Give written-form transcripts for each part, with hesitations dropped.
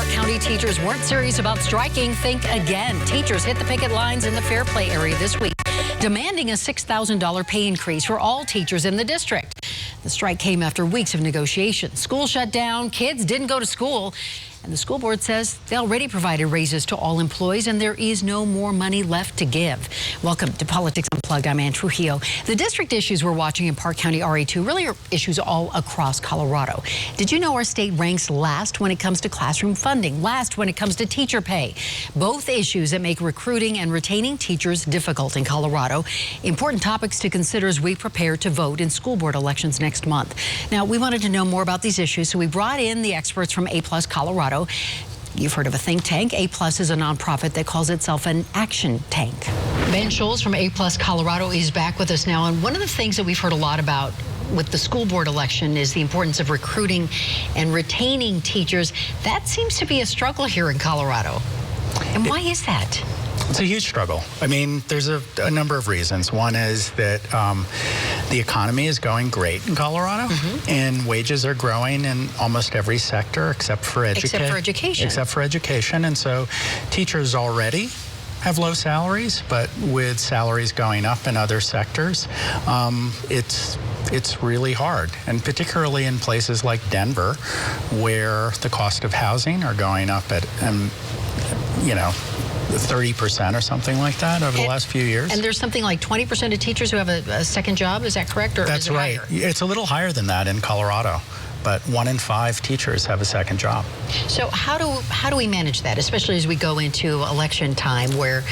Park County teachers weren't serious about striking, think again. Teachers hit the picket lines in the Fair Play area this week, demanding a $6,000 pay increase for all teachers in the district. The strike came after weeks of negotiations. School shut down, kids didn't go to school, and the school board says they already provided raises to all employees and there is no more money left to give. Welcome to Politics Unplugged. I'm Anne Trujillo. The district issues we're watching in Park County RE2 really are issues all across Colorado. Did you know our state ranks last when it comes to classroom funding, last when it comes to teacher pay? Both issues that make recruiting and retaining teachers difficult in Colorado. Important topics to consider as we prepare to vote in school board elections next month. Now, we wanted to know more about these issues, so we brought in the experts from A+ Colorado. You've heard of a think tank. A+ is a nonprofit that calls itself an action tank. Ben Schoales from A+ Colorado is back with us now. And one of the things that we've heard a lot about with the school board election is the importance of recruiting and retaining teachers. That seems to be a struggle here in Colorado. And why is that? It's a huge struggle. I mean, there's a number of reasons. One is that the economy is going great in Colorado, and wages are growing in almost every sector except for education. Except for education. And so teachers already have low salaries, but with salaries going up in other sectors, it's really hard, and particularly in places like Denver, where the cost of housing are going up at, 30% or something like that over the last few years. And there's something like 20% of teachers who have a second job, is that correct? Or that's is it right. higher? It's a little higher than that in Colorado, but 1 in 5 teachers have a second job. So how do we manage that, especially as we go into election time where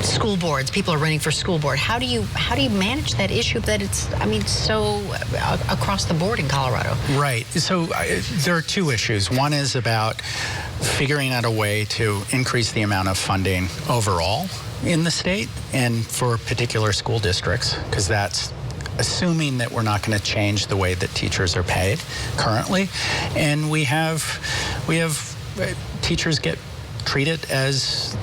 school boards, people are running for school board? How do you manage that issue that it's, so across the board in Colorado? Right. So there are two issues. One is about figuring out a way to increase the amount of funding overall in the state and for particular school districts, because that's assuming that we're not going to change the way that teachers are paid currently. And we have teachers get treated as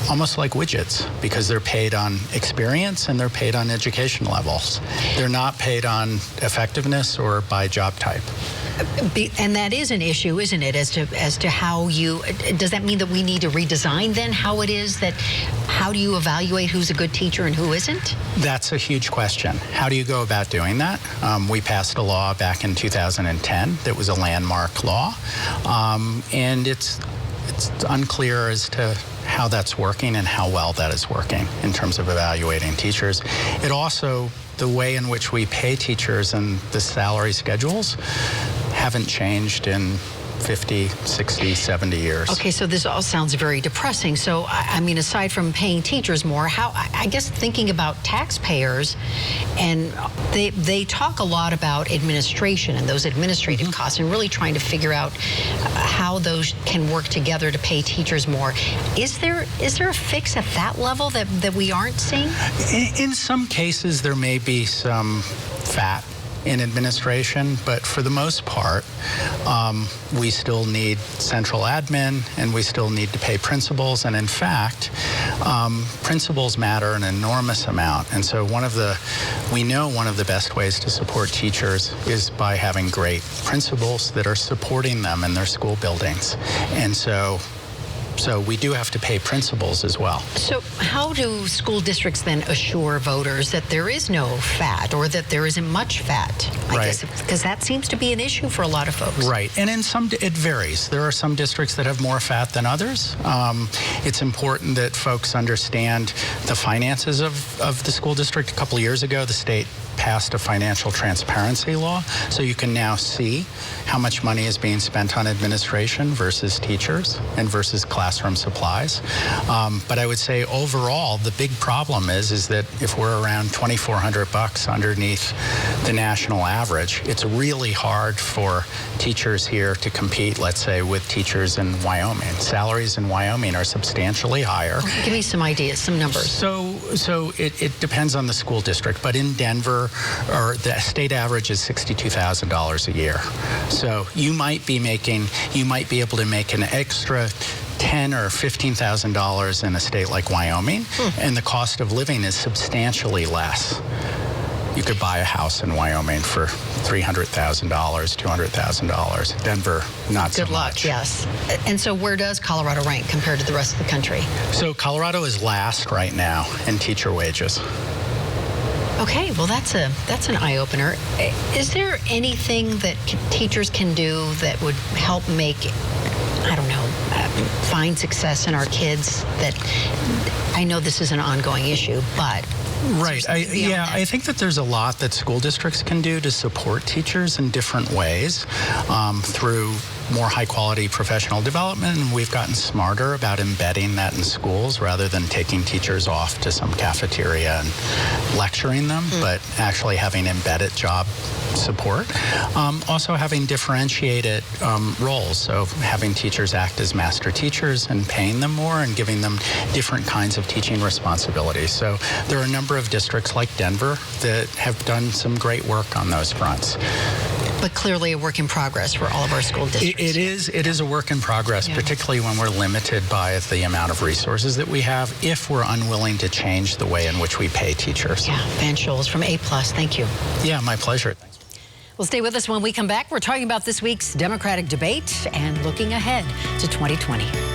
almost like widgets, because they're paid on experience and they're paid on education levels. They're not paid on effectiveness or by job type. And that is an issue, isn't it, as to how you, does that mean that we need to redesign then how it is that, how do you evaluate who's a good teacher and who isn't? That's a huge question. How do you go about doing that? We passed a law back in 2010 that was a landmark law, and it's unclear as to how that's working and how well that is working in terms of evaluating teachers. It also, the way in which we pay teachers and the salary schedules haven't changed in 50, 60, 70 years. Okay, so this all sounds very depressing. So, aside from paying teachers more, I guess thinking about taxpayers, and they talk a lot about administration and those administrative costs and really trying to figure out how those can work together to pay teachers more. Is there a fix at that level that we aren't seeing? In some cases, there may be some fat in administration, but for the most part, we still need central admin and we still need to pay principals. And in fact, principals matter an enormous amount. And so we know one of the best ways to support teachers is by having great principals that are supporting them in their school buildings. And so we do have to pay principals as well. So how do school districts then assure voters that there is no fat or that there isn't much fat? I guess, because that seems to be an issue for a lot of folks. Right, and in some, it varies. There are some districts that have more fat than others. It's important that folks understand the finances of the school district. A couple of years ago, the state passed a financial transparency law, so you can now see how much money is being spent on administration versus teachers and versus classroom supplies. But I would say overall, the big problem is that if we're around $2,400 underneath the national average, it's really hard for teachers here to compete, let's say, with teachers in Wyoming. Salaries in Wyoming are substantially higher. Give me some ideas, some numbers. So it depends on the school district, but in Denver, or the state average is $62,000 a year. So you might be able to make an extra $10,000 or $15,000 in a state like Wyoming, and the cost of living is substantially less. You could buy a house in Wyoming for $300,000, $200,000. Denver, not so much. Good luck, yes. And so where does Colorado rank compared to the rest of the country? So Colorado is last right now in teacher wages. Okay, well, that's an eye-opener. Is there anything that teachers can do that would help make, I don't know, find success in our kids? That I know this is an ongoing issue, but right. I think that there's a lot that school districts can do to support teachers in different ways through more high-quality professional development, and we've gotten smarter about embedding that in schools rather than taking teachers off to some cafeteria and lecturing them, but actually having embedded job support. Also having differentiated roles, so having teachers act as master teachers and paying them more and giving them different kinds of teaching responsibilities. So there are a number of districts like Denver that have done some great work on those fronts. But clearly a work in progress for all of our school districts. It is a work in progress, particularly when we're limited by the amount of resources that we have, if we're unwilling to change the way in which we pay teachers. Yeah, Van Schoales from A+, thank you. Yeah, my pleasure. Well, stay with us when we come back. We're talking about this week's Democratic debate and looking ahead to 2020.